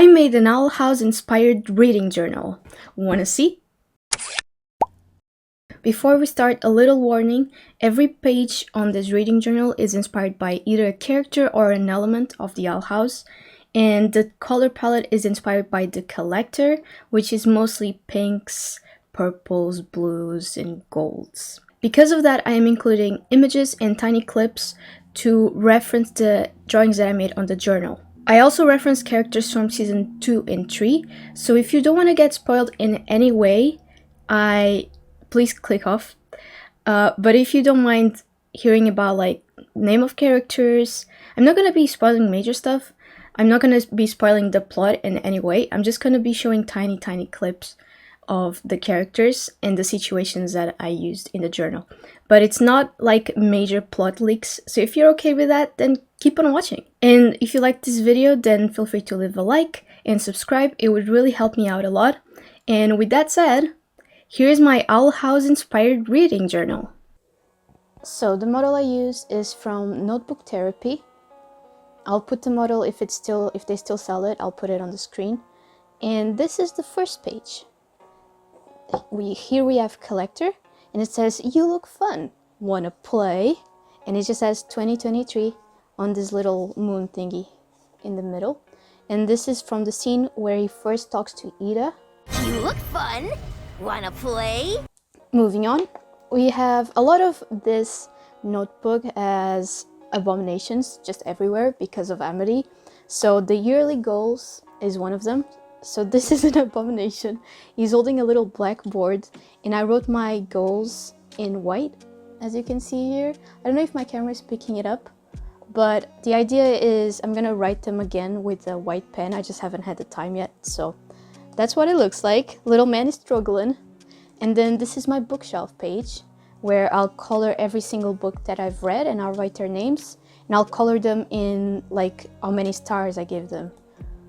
I made an Owl House inspired reading journal. Wanna see? Before we start, a little warning. Every page on this reading journal is inspired by either a character or an element of the Owl House, and the color palette is inspired by the collector, which is mostly pinks, purples, blues, and golds. Because of that, I am including images and tiny clips to reference the drawings that I made on the journal. I also reference characters from season 2 and 3, so if you don't want to get spoiled in any way, please click off. But if you don't mind hearing about like name of characters, I'm not gonna be spoiling major stuff. I'm not gonna be spoiling the plot in any way. I'm just gonna be showing tiny clips of the characters and the situations that I used in the journal. But it's not like major plot leaks, so if you're okay with that, then keep on watching. And if you like this video, then feel free to leave a like and subscribe. It would really help me out a lot. And with that said, here's my Owl House inspired reading journal. So the model I use is from Notebook Therapy. I'll put the model, if they still sell it, I'll put it on the screen. And this is the first page. Here we have collector, and it says, "You look fun, wanna play?" And it just says 2023 on this little moon thingy in the middle. And this is from the scene where he first talks to Ida. You look fun, wanna play? Moving on, we have a lot of this notebook as abominations just everywhere because of Amity. So the yearly goals is one of them. So this is an abomination. He's holding a little blackboard, and I wrote my goals in white, as you can see here. I don't know if my camera is picking it up, but the idea is I'm gonna write them again with a white pen. I just haven't had the time yet, so that's what it looks like. Little man is struggling. And then this is my bookshelf page, where I'll color every single book that I've read, and I'll write their names, and I'll color them in like how many stars I give them.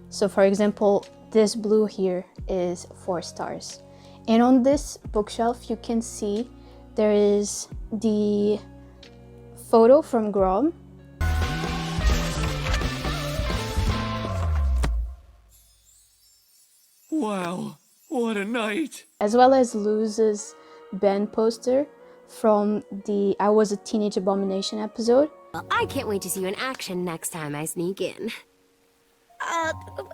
So for example, this blue here is 4 stars. And on this bookshelf, you can see there is the photo from Grom. Wow, what a night! As well as Luz's Ben poster from the I Was a Teenage Abomination episode. Well, I can't wait to see you in action next time I sneak in.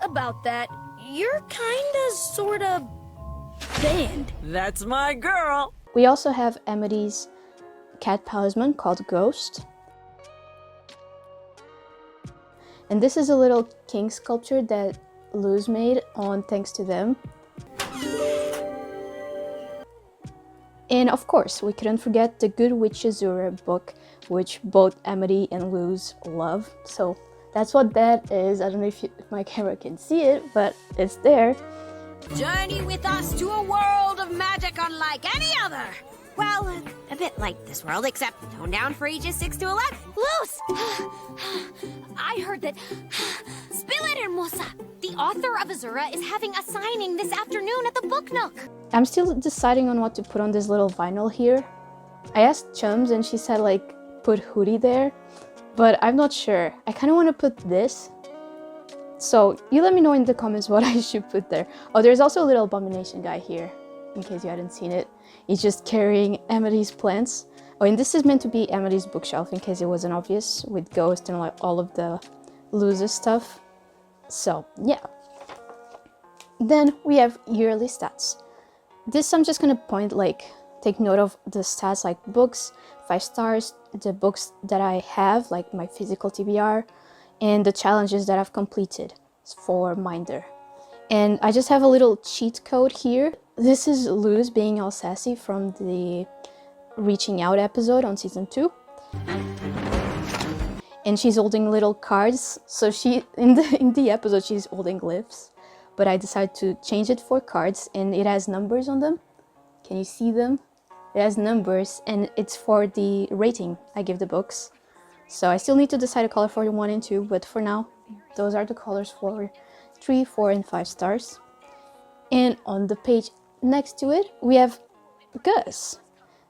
About that, you're kinda, sorta banned. That's my girl! We also have Amity's cat talisman called Ghost. And this is a little king sculpture that Luz made on Thanks to Them. And of course, we couldn't forget the Good Witch Azura book, which both Amity and Luz love. So that's what that is. I don't know if my camera can see it, but it's there. Journey with us to a world of magic unlike any other. Well, a bit like this world, except toned down for ages 6 to 11. Luz! I heard that Spill it, Hermosa! The author of Azura is having a signing this afternoon at the Book Nook. I'm still deciding on what to put on this little vinyl here. I asked Chums and she said like put Hoodie there, but I'm not sure. I kind of want to put this. So you let me know in the comments what I should put there. Oh, there's also a little abomination guy here, in case you hadn't seen it. He's just carrying Amity's plants. Oh, and this is meant to be Amity's bookshelf, in case it wasn't obvious, with Ghost and like all of the Luz's stuff. So yeah. Then we have yearly stats. This I'm just gonna point like, take note of the stats like books, 5 stars, the books that I have, like my physical TBR, and the challenges that I've completed for Minder. And I just have a little cheat code here. This is Luz being all sassy from the Reaching Out episode on season 2. And she's holding little cards. So she in the episode she's holding glyphs, but I decided to change it for cards, and it has numbers on them. Can you see them? It has numbers, and it's for the rating I give the books. So I still need to decide a color for the 1 and 2, but for now, those are the colors for 3, 4, and 5 stars. And on the page next to it, we have Gus.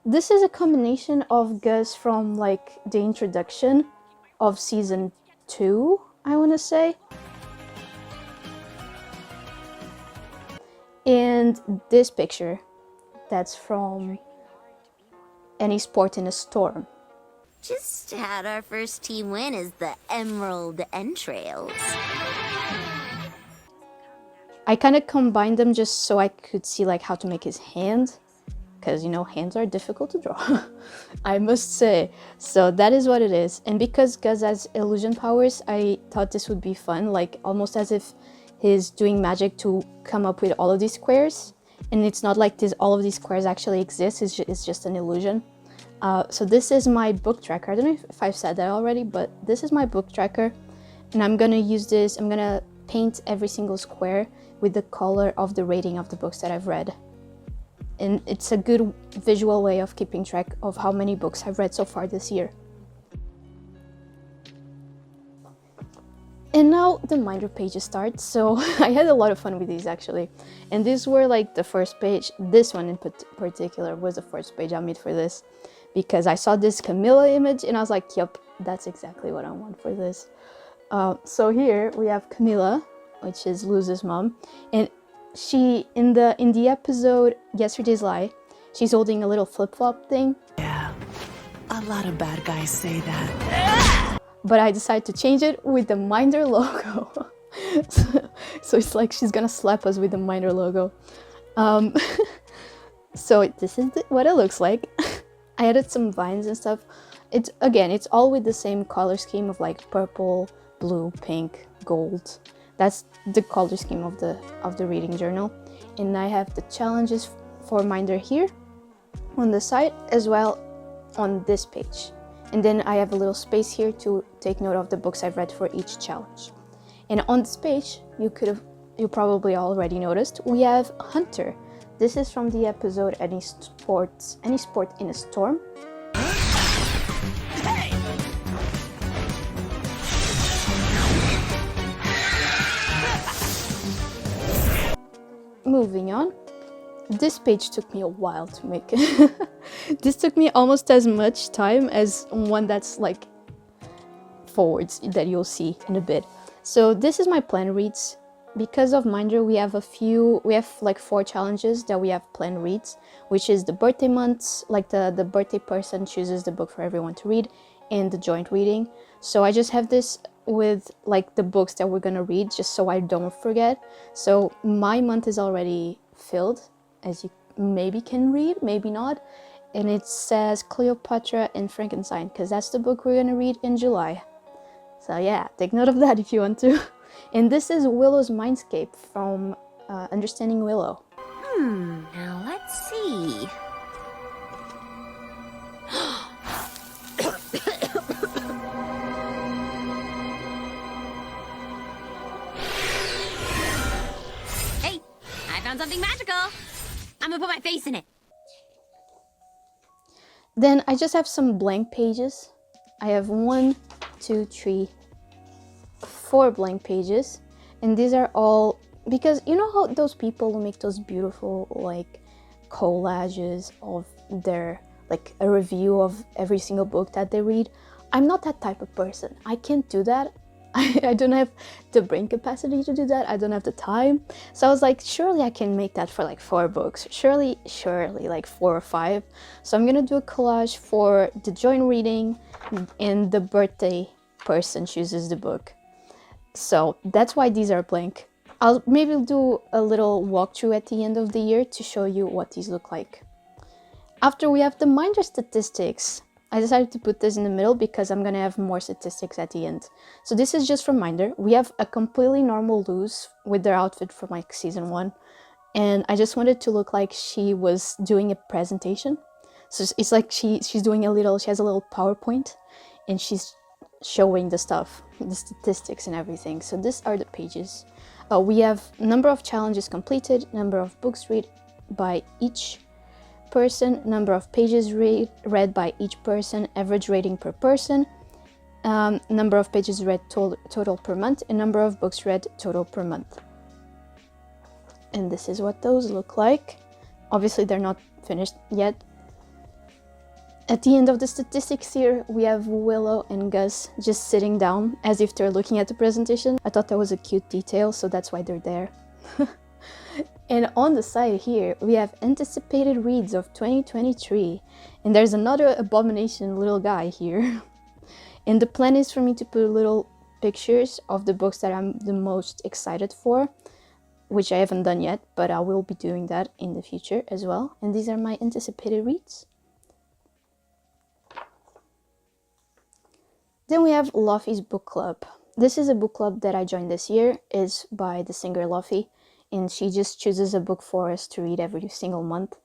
This is a combination of Gus from like the introduction of season 2, I want to say. And this picture, that's from Any Sport in a Storm. Just had our first team win as the Emerald Entrails. I kind of combined them just so I could see like how to make his hand, because you know hands are difficult to draw, I must say. So that is what it is. And because Gus has illusion powers, I thought this would be fun, like almost as if he's doing magic to come up with all of these squares. And it's not like all of these squares actually exist, it's just an illusion. So this is my book tracker. I don't know if I've said that already, but this is my book tracker. And I'm gonna use this, I'm gonna paint every single square with the color of the rating of the books that I've read. And it's a good visual way of keeping track of how many books I've read so far this year. And now the Minder pages start. So I had a lot of fun with these actually. And these were like the first page. This one in particular was the first page I made for this, because I saw this Camilla image and I was like, yep, that's exactly what I want for this. So here we have Camilla, which is Luz's mom, and she in the episode Yesterday's Lie, she's holding a little flip-flop thing. Yeah, a lot of bad guys say that. But I decided to change it with the Minder logo. So it's like she's gonna slap us with the Minder logo. So this is what it looks like. I added some vines and stuff. It's all with the same color scheme of like purple, blue, pink, gold. That's the color scheme of the reading journal. And I have the challenges for Minder here on the side, as well on this page. And then I have a little space here to take note of the books I've read for each challenge. And on this page, you probably already noticed, we have Hunter. This is from the episode Any Sport in a Storm. Moving on. This page took me a while to make. This took me almost as much time as one that's like forwards that you'll see in a bit. So this is my plan reads. Because of Minder, we have like 4 challenges that we have plan reads, which is the birthday months, like the birthday person chooses the book for everyone to read, and the joint reading. So I just have this with like the books that we're gonna read, just so I don't forget. So my month is already filled, as you maybe can read, maybe not. And it says Cleopatra and Frankenstein, because that's the book we're gonna read in July. So yeah, take note of that if you want to. And this is Willow's Mindscape from Understanding Willow. Now let's see. Hey, I found something magical. I'm gonna put my face in it. Then I just have some blank pages. I have 1, 2, 3, 4 blank pages, and these are all because you know how those people who make those beautiful like collages of their like a review of every single book that they read. I'm not that type of person. I can't do that. I don't have the brain capacity to do that. I don't have the time. So I was like, surely I can make that for like 4 books. Surely like 4 or 5. So I'm gonna do a collage for the joint reading and the birthday person chooses the book. So that's why these are blank. I'll maybe do a little walkthrough at the end of the year to show you what these look like. After we have the Minder statistics, I decided to put this in the middle because I'm gonna have more statistics at the end. So this is just from Minder. We have a completely normal Luz with their outfit from like season 1. And I just wanted to look like she was doing a presentation. So it's like she has a little PowerPoint and she's showing the stuff, the statistics and everything. So these are the pages. We have number of challenges completed, number of books read by each person, number of pages read by each person, average rating per person, number of pages read total per month, and number of books read total per month. And this is what those look like. Obviously they're not finished yet. At the end of the statistics here, we have Willow and Gus just sitting down as if they're looking at the presentation. I thought that was a cute detail, so that's why they're there. And on the side here, we have anticipated reads of 2023. And there's another abomination little guy here. And the plan is for me to put little pictures of the books that I'm the most excited for, which I haven't done yet, but I will be doing that in the future as well. And these are my anticipated reads. Then we have Luffy's book club. This is a book club that I joined this year. It's by the singer Luffy, and she just chooses a book for us to read every single month.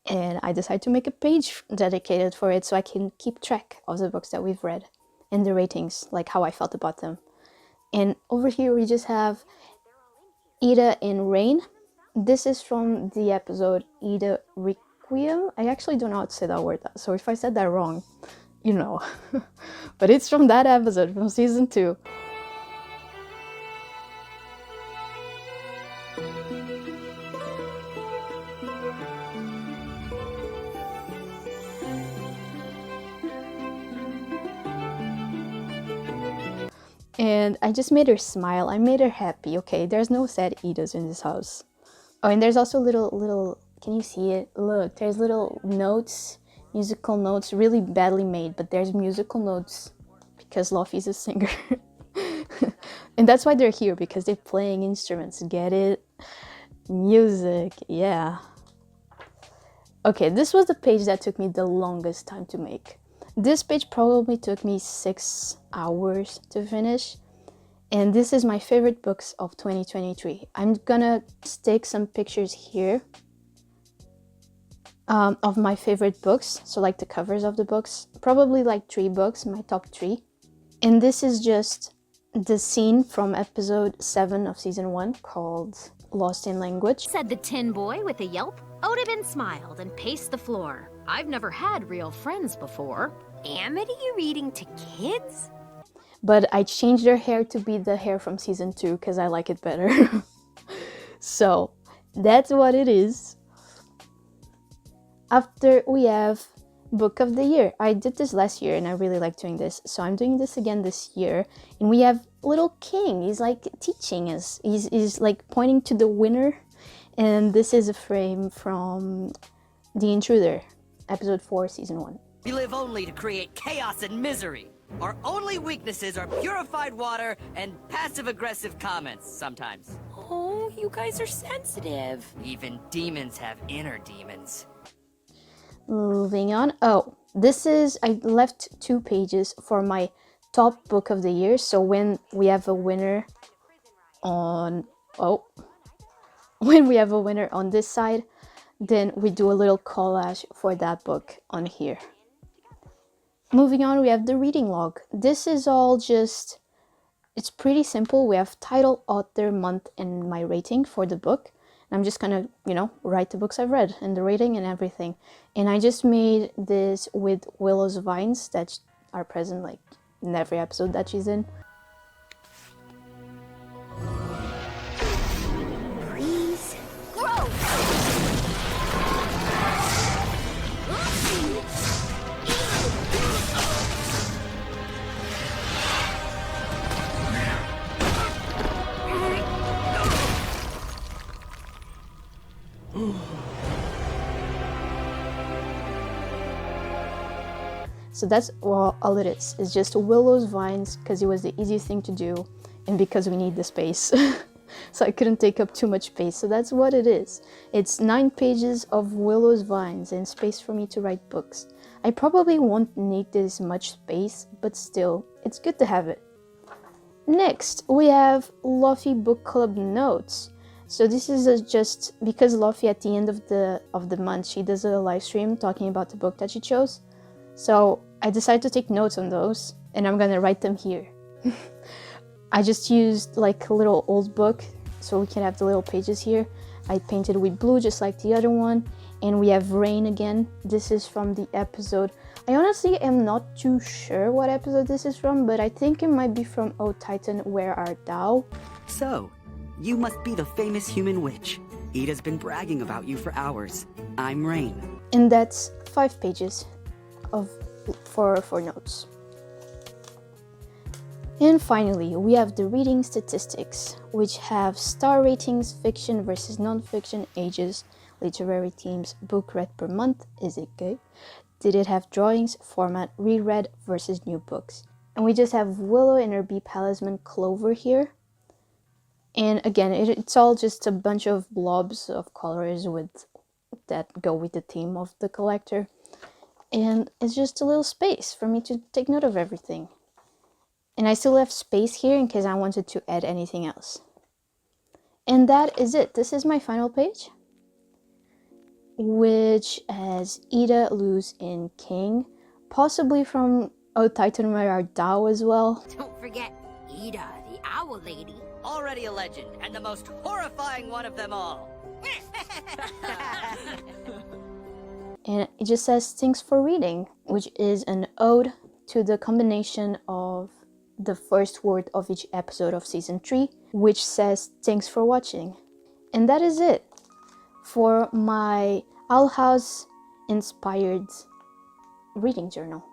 And I decided to make a page dedicated for it so I can keep track of the books that we've read and the ratings, like how I felt about them. And over here we just have Ida and Rain. This is from the episode Ida Requiem. I actually don't know how to say that word, so if I said that wrong, you know. But it's from that episode, from season 2. And I just made her smile. I made her happy. Okay, there's no sad Idas in this house. Oh, and there's also little, can you see it? Look, there's little notes, musical notes, really badly made, but there's musical notes because Luffy's a singer. And that's why they're here, because they're playing instruments. Get it? Music, yeah. Okay, this was the page that took me the longest time to make. This page probably took me 6 hours to finish. And this is my favorite books of 2023. I'm gonna stick some pictures here of my favorite books. So like the covers of the books, probably like 3 books, my top 3. And this is just the scene from episode 7 of season 1 called Lost in Language. Said the tin boy with a yelp. Odin smiled and paced the floor. I've never had real friends before. Amity reading to kids? But I changed their hair to be the hair from season 2 because I like it better. So that's what it is. After we have Book of the Year. I did this last year and I really like doing this. So I'm doing this again this year. And we have Little King. He's like teaching us. He's like pointing to the winner. And this is a frame from The Intruder, episode 4, season 1. We live only to create chaos and misery. Our only weaknesses are purified water and passive-aggressive comments sometimes. Oh, you guys are sensitive. Even demons have inner demons. Moving on. Oh, this is, I left 2 pages for my top book of the year. So when we have a winner on, when we have a winner on this side, then we do a little collage for that book on here. Moving on, we have the reading log. This is all just, it's pretty simple. We have title, author, month, and my rating for the book. I'm just gonna, write the books I've read and the rating and everything. And I just made this with Willow's vines that are present like in every episode that she's in. Please grow. So that's all it is. It's just Willow's vines because it was the easiest thing to do and because we need the space. So I couldn't take up too much space. So that's what it is. It's 9 pages of Willow's vines and space for me to write books. I probably won't need this much space, but still, it's good to have it. Next, we have Luffy Book Club notes. So this is just because Luffy at the end of the month, she does a live stream talking about the book that she chose. So I decided to take notes on those and I'm gonna write them here. I just used like a little old book so we can have the little pages here. I painted with blue just like the other one. And we have Rain again. This is from the episode. I honestly am not too sure what episode this is from, but I think it might be from O Titan, Where Art Thou? So, you must be the famous human witch. Ida's been bragging about you for hours. I'm Rain. And that's 5 pages for notes. And finally, we have the reading statistics, which have star ratings, fiction versus non-fiction, ages, literary themes, book read per month, is it good? Did it have drawings, format, reread versus new books? And we just have Willow and her bee palisman Clover here. And again, it's all just a bunch of blobs of colors that go with the theme of the collector. And it's just a little space for me to take note of everything. And I still have space here in case I wanted to add anything else. And that is it. This is my final page, which has Ida, Luz, and King, possibly from O Titanmare Dao as well. Don't forget Ida, the owl lady. Already a legend, and the most horrifying one of them all. And it just says thanks for reading, which is an ode to the combination of the first word of each episode of season 3, which says thanks for watching. And that is it for my Owl House inspired reading journal.